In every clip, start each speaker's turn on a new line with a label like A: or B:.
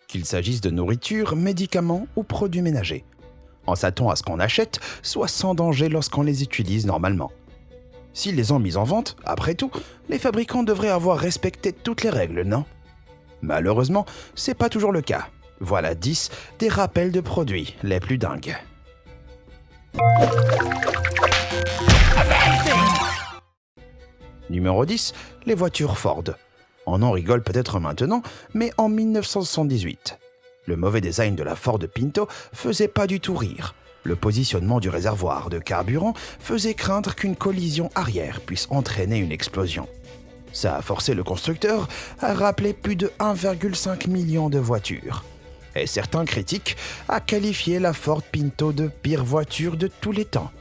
A: qu'il s'agisse de nourriture, médicaments ou produits ménagers. On s'attend à ce qu'on achète soit sans danger lorsqu'on les utilise normalement. S'ils les ont mis en vente, après tout, les fabricants devraient avoir respecté toutes les règles, non? Malheureusement, c'est pas toujours le cas. Voilà 10 des rappels de produits les plus dingues. Numéro 10, les voitures Ford. On en rigole peut-être maintenant, mais en 1978, le mauvais design de la Ford Pinto faisait pas du tout rire. Le positionnement du réservoir de carburant faisait craindre qu'une collision arrière puisse entraîner une explosion. Ça a forcé le constructeur à rappeler plus de 1,5 million de voitures. Et certains critiques a qualifié la Ford Pinto de pire voiture de tous les temps.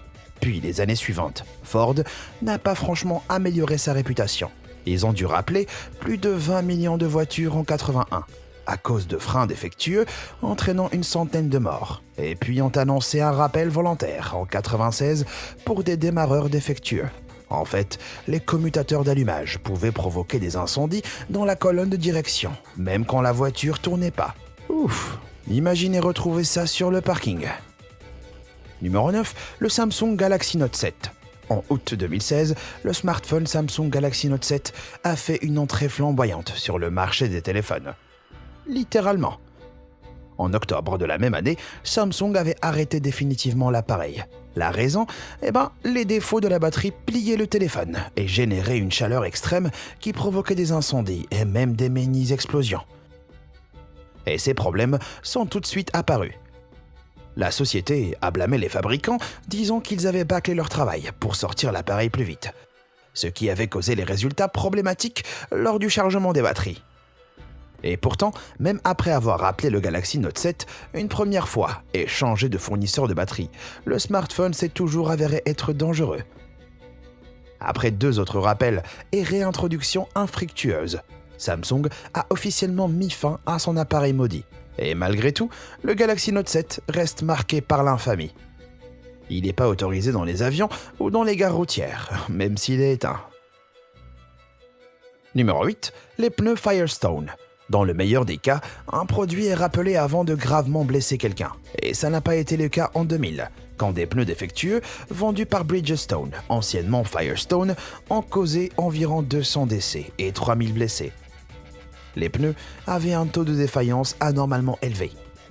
A: Puis les années suivantes, Ford n'a pas franchement amélioré sa réputation. Ils ont dû rappeler plus de 20 millions de voitures en 81, à cause de freins défectueux entraînant une centaine de morts. Et puis ont annoncé un rappel volontaire en 96 pour des démarreurs défectueux. En fait, les commutateurs d'allumage pouvaient provoquer des incendies dans la colonne de direction, même quand la voiture tournait pas. Ouf, imaginez retrouver ça sur le parking. Numéro 9, le Samsung Galaxy Note 7. En août 2016, le smartphone Samsung Galaxy Note 7 a fait une entrée flamboyante sur le marché des téléphones. Littéralement. En octobre de la même année, Samsung avait arrêté définitivement l'appareil. La raison? Les défauts de la batterie pliaient le téléphone et généraient une chaleur extrême qui provoquait des incendies et même des mini-explosions. Et ces problèmes sont tout de suite apparus. La société a blâmé les fabricants, disant qu'ils avaient bâclé leur travail pour sortir l'appareil plus vite, ce qui avait causé les résultats problématiques lors du chargement des batteries. Et pourtant, même après avoir rappelé le Galaxy Note 7 une première fois et changé de fournisseur de batterie, le smartphone s'est toujours avéré être dangereux. Après 2 autres rappels et réintroductions infructueuses, Samsung a officiellement mis fin à son appareil maudit. Et malgré tout, le Galaxy Note 7 reste marqué par l'infamie. Il n'est pas autorisé dans les avions ou dans les gares routières, même s'il est éteint. Numéro 8, les pneus Firestone. Dans le meilleur des cas, un produit est rappelé avant de gravement blesser quelqu'un. Et ça n'a pas été le cas en 2000, quand des pneus défectueux, vendus par Bridgestone, anciennement Firestone, ont causé environ 200 décès et 3000 blessés. Les pneus avaient un taux de défaillance anormalement élevé,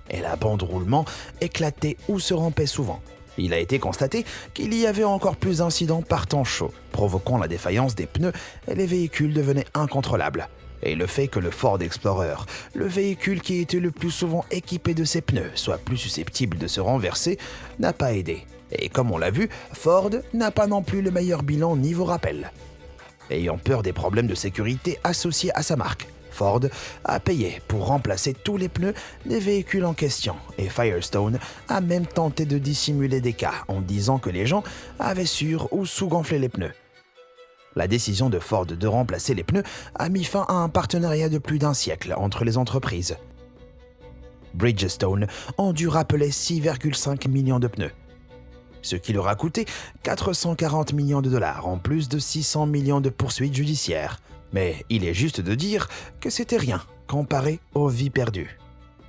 A: et la bande roulement éclatait ou se rompait souvent. Il a été constaté qu'il y avait encore plus d'incidents par temps chaud, provoquant la défaillance des pneus et les véhicules devenaient incontrôlables. Et le fait que le Ford Explorer, le véhicule qui était le plus souvent équipé de ces pneus, soit plus susceptible de se renverser, n'a pas aidé. Et comme on l'a vu, Ford n'a pas non plus le meilleur bilan niveau rappel. Ayant peur des problèmes de sécurité associés à sa marque, Ford a payé pour remplacer tous les pneus des véhicules en question et Firestone a même tenté de dissimuler des cas en disant que les gens avaient sur- ou sous-gonflé les pneus. La décision de Ford de remplacer les pneus a mis fin à un partenariat de plus d'1 siècle entre les entreprises. Bridgestone ont dû rappeler 6,5 millions de pneus, ce qui leur a coûté 440 millions de dollars en plus de 600 millions de poursuites judiciaires. Mais il est juste de dire que c'était rien comparé aux vies perdues.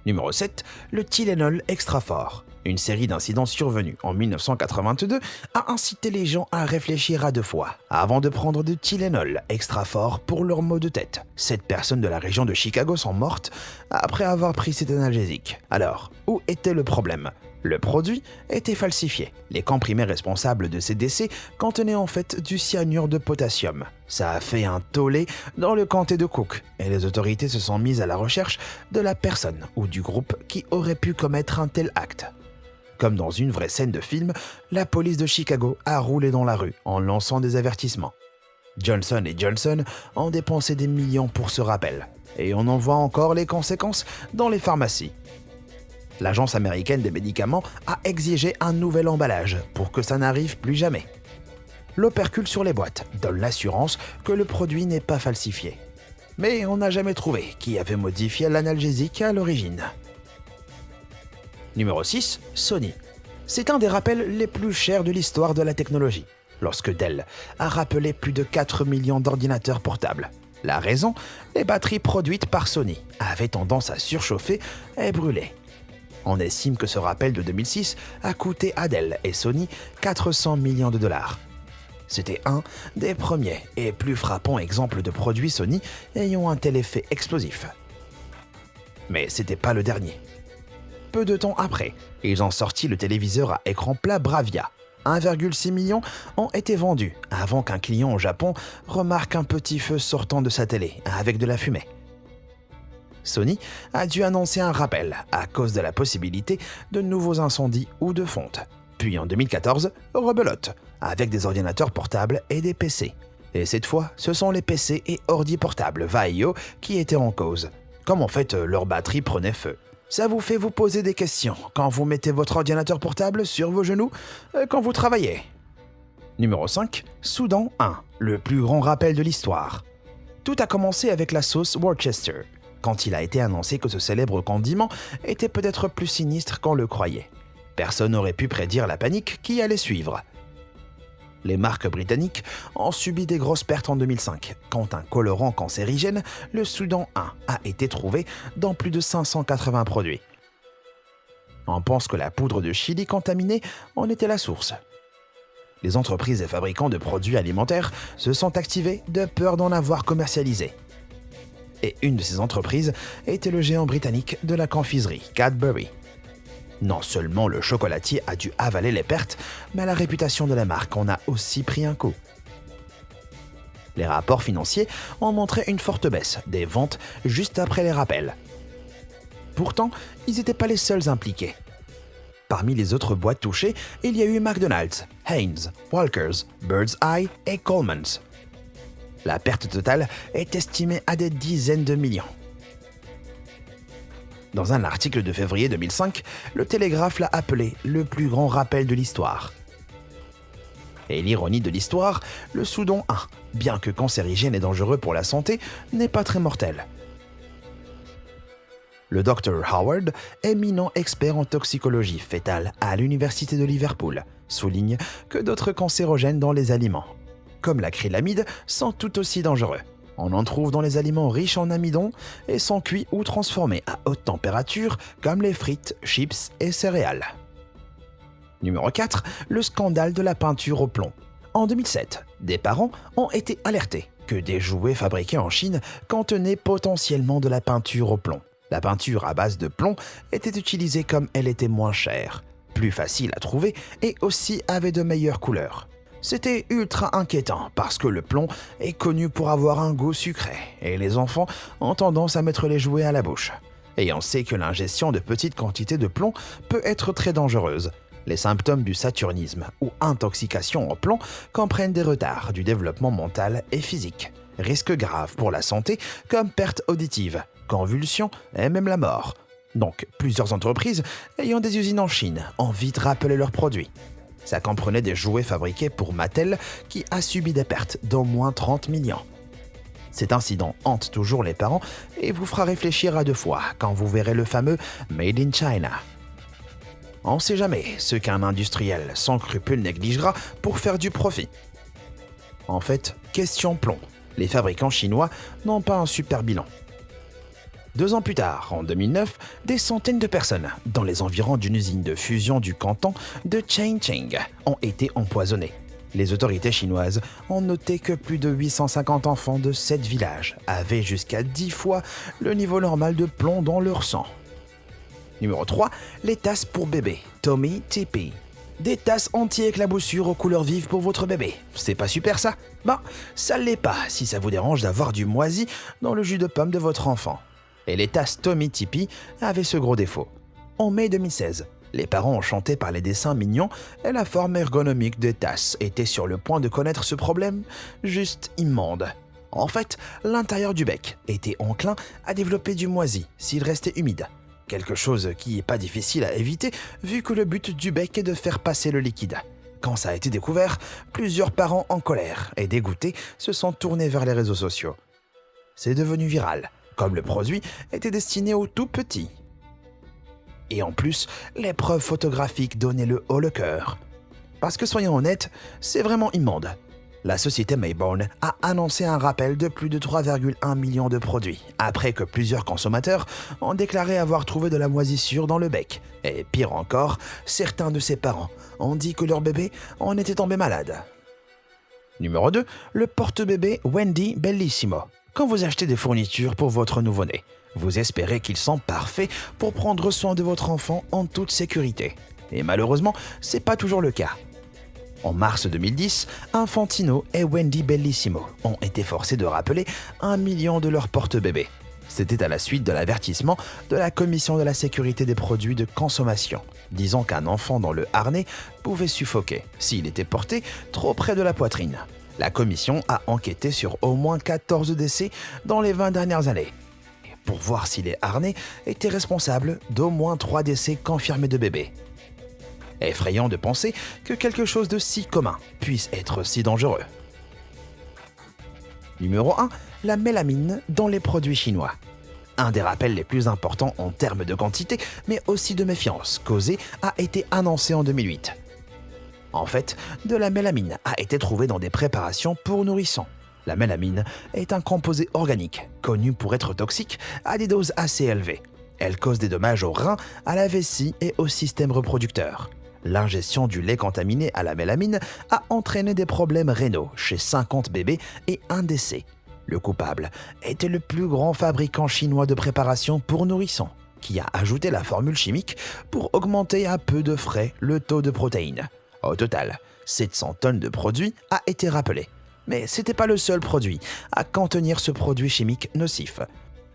A: Numéro 7, le Tylenol extra fort. Une série d'incidents survenus en 1982 a incité les gens à réfléchir à 2 fois avant de prendre du Tylenol extra fort pour leurs maux de tête. 7 personnes de la région de Chicago sont mortes après avoir pris cet analgésique. Alors, où était le problème ? Le produit était falsifié. Les comprimés responsables de ces décès contenaient en fait du cyanure de potassium. Ça a fait un tollé dans le comté de Cook et les autorités se sont mises à la recherche de la personne ou du groupe qui aurait pu commettre un tel acte. Comme dans une vraie scène de film, la police de Chicago a roulé dans la rue en lançant des avertissements. Johnson & Johnson ont dépensé des millions pour ce rappel et on en voit encore les conséquences dans les pharmacies. L'Agence américaine des médicaments a exigé un nouvel emballage pour que ça n'arrive plus jamais. L'opercule sur les boîtes donne l'assurance que le produit n'est pas falsifié. Mais on n'a jamais trouvé qui avait modifié l'analgésique à l'origine. Numéro 6, Sony. C'est un des rappels les plus chers de l'histoire de la technologie, lorsque Dell a rappelé plus de 4 millions d'ordinateurs portables. La raison, les batteries produites par Sony avaient tendance à surchauffer et brûler. On estime que ce rappel de 2006 a coûté à Dell et Sony 400 millions de dollars. C'était un des premiers et plus frappants exemples de produits Sony ayant un tel effet explosif. Mais c'était pas le dernier. Peu de temps après, ils ont sorti le téléviseur à écran plat Bravia. 1,6 million ont été vendus avant qu'un client au Japon remarque un petit feu sortant de sa télé avec de la fumée. Sony a dû annoncer un rappel à cause de la possibilité de nouveaux incendies ou de fonte. Puis en 2014, rebelote, avec des ordinateurs portables et des PC. Et cette fois, ce sont les PC et ordi portables Vaio qui étaient en cause, comme en fait leur batterie prenait feu. Ça vous fait vous poser des questions quand vous mettez votre ordinateur portable sur vos genoux quand vous travaillez. Numéro 5, Soudan 1, le plus grand rappel de l'histoire. Tout a commencé avec la sauce Worcester, quand il a été annoncé que ce célèbre condiment était peut-être plus sinistre qu'on le croyait. Personne n'aurait pu prédire la panique qui allait suivre. Les marques britanniques ont subi des grosses pertes en 2005, quand un colorant cancérigène, le Soudan 1, a été trouvé dans plus de 580 produits. On pense que la poudre de chili contaminée en était la source. Les entreprises et fabricants de produits alimentaires se sont activés de peur d'en avoir commercialisé. Et une de ces entreprises était le géant britannique de la confiserie, Cadbury. Non seulement le chocolatier a dû avaler les pertes, mais la réputation de la marque en a aussi pris un coup. Les rapports financiers ont montré une forte baisse des ventes juste après les rappels. Pourtant, ils n'étaient pas les seuls impliqués. Parmi les autres boîtes touchées, il y a eu McDonald's, Heinz, Walkers, Birds Eye et Coleman's. La perte totale est estimée à des dizaines de millions. Dans un article de février 2005, le Télégraphe l'a appelé le plus grand rappel de l'histoire. Et l'ironie de l'histoire, le Soudan 1, bien que cancérigène et dangereux pour la santé, n'est pas très mortel. Le Dr Howard, éminent expert en toxicologie fétale à l'université de Liverpool, souligne que d'autres cancérogènes dans les aliments, comme l'acrylamide, sont tout aussi dangereux. On en trouve dans les aliments riches en amidon et sont cuits ou transformés à haute température comme les frites, chips et céréales. Numéro 4, le scandale de la peinture au plomb. En 2007, des parents ont été alertés que des jouets fabriqués en Chine contenaient potentiellement de la peinture au plomb. La peinture à base de plomb était utilisée comme elle était moins chère, plus facile à trouver et aussi avait de meilleures couleurs. C'était ultra inquiétant parce que le plomb est connu pour avoir un goût sucré et les enfants ont tendance à mettre les jouets à la bouche. Et on sait que l'ingestion de petites quantités de plomb peut être très dangereuse. Les symptômes du saturnisme ou intoxication au plomb comprennent des retards du développement mental et physique, risques graves pour la santé comme perte auditive, convulsions et même la mort. Donc plusieurs entreprises ayant des usines en Chine ont vite rappelé leurs produits. Ça comprenait des jouets fabriqués pour Mattel qui a subi des pertes d'au moins 30 millions. Cet incident hante toujours les parents et vous fera réfléchir à deux fois quand vous verrez le fameux « Made in China ». On ne sait jamais ce qu'un industriel sans scrupule négligera pour faire du profit. En fait, question plomb, les fabricants chinois n'ont pas un super bilan. 2 ans plus tard, en 2009, des centaines de personnes dans les environs d'une usine de fusion du canton de Chongqing ont été empoisonnées. Les autorités chinoises ont noté que plus de 850 enfants de 7 villages avaient jusqu'à 10 fois le niveau normal de plomb dans leur sang. Numéro 3, les tasses pour bébé, Tommee Tippee. Des tasses anti-éclaboussures aux couleurs vives pour votre bébé. C'est pas super ça? Ben, ça l'est pas si ça vous dérange d'avoir du moisi dans le jus de pomme de votre enfant. Et les tasses Tommee Tippee avaient ce gros défaut. En mai 2016, les parents enchantés par les dessins mignons et la forme ergonomique des tasses étaient sur le point de connaître ce problème juste immonde. En fait, l'intérieur du bec était enclin à développer du moisi s'il restait humide. Quelque chose qui n'est pas difficile à éviter vu que le but du bec est de faire passer le liquide. Quand ça a été découvert, plusieurs parents en colère et dégoûtés se sont tournés vers les réseaux sociaux. C'est devenu viral, comme le produit était destiné aux tout petits. Et en plus, les preuves photographiques donnaient le haut le cœur. Parce que soyons honnêtes, c'est vraiment immonde. La société Mayborn a annoncé un rappel de plus de 3,1 millions de produits, après que plusieurs consommateurs ont déclaré avoir trouvé de la moisissure dans le bec. Et pire encore, certains de ses parents ont dit que leur bébé en était tombé malade. Numéro 2, le porte-bébé Wendy Bellissimo. Quand vous achetez des fournitures pour votre nouveau-né, vous espérez qu'il sent parfait pour prendre soin de votre enfant en toute sécurité. Et malheureusement, c'est pas toujours le cas. En mars 2010, Infantino et Wendy Bellissimo ont été forcés de rappeler 1 million de leurs porte-bébés. C'était à la suite de l'avertissement de la Commission de la sécurité des produits de consommation, disant qu'un enfant dans le harnais pouvait suffoquer s'il était porté trop près de la poitrine. La commission a enquêté sur au moins 14 décès dans les 20 dernières années, pour voir si les harnais étaient responsables d'au moins 3 décès confirmés de bébés. Effrayant de penser que quelque chose de si commun puisse être si dangereux. Numéro 1. La mélamine dans les produits chinois. Un des rappels les plus importants en termes de quantité, mais aussi de méfiance causée, a été annoncé en 2008. En fait, de la mélamine a été trouvée dans des préparations pour nourrissons. La mélamine est un composé organique, connu pour être toxique à des doses assez élevées. Elle cause des dommages aux reins, à la vessie et au système reproducteur. L'ingestion du lait contaminé à la mélamine a entraîné des problèmes rénaux chez 50 bébés et un décès. Le coupable était le plus grand fabricant chinois de préparation pour nourrissons, qui a ajouté la formule chimique pour augmenter à peu de frais le taux de protéines. Au total, 700 tonnes de produits a été rappelé. Mais c'était pas le seul produit à contenir ce produit chimique nocif.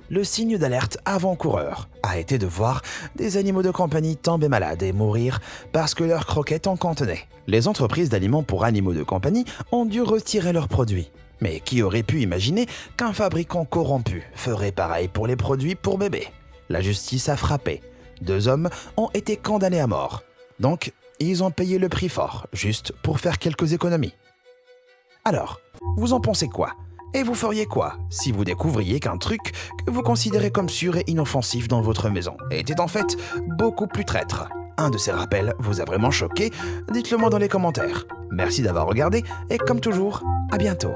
A: Le signe d'alerte avant-coureur a été de voir des animaux de compagnie tomber malades et mourir parce que leurs croquettes en contenaient. Les entreprises d'aliments pour animaux de compagnie ont dû retirer leurs produits. Mais qui aurait pu imaginer qu'un fabricant corrompu ferait pareil pour les produits pour bébés? La justice a frappé. 2 hommes ont été condamnés à mort. Donc, ils ont payé le prix fort, juste pour faire quelques économies. Alors, vous en pensez quoi? Et vous feriez quoi si vous découvriez qu'un truc que vous considérez comme sûr et inoffensif dans votre maison était en fait beaucoup plus traître? Un de ces rappels vous a vraiment choqué? Dites-le moi dans les commentaires. Merci d'avoir regardé et comme toujours, à bientôt.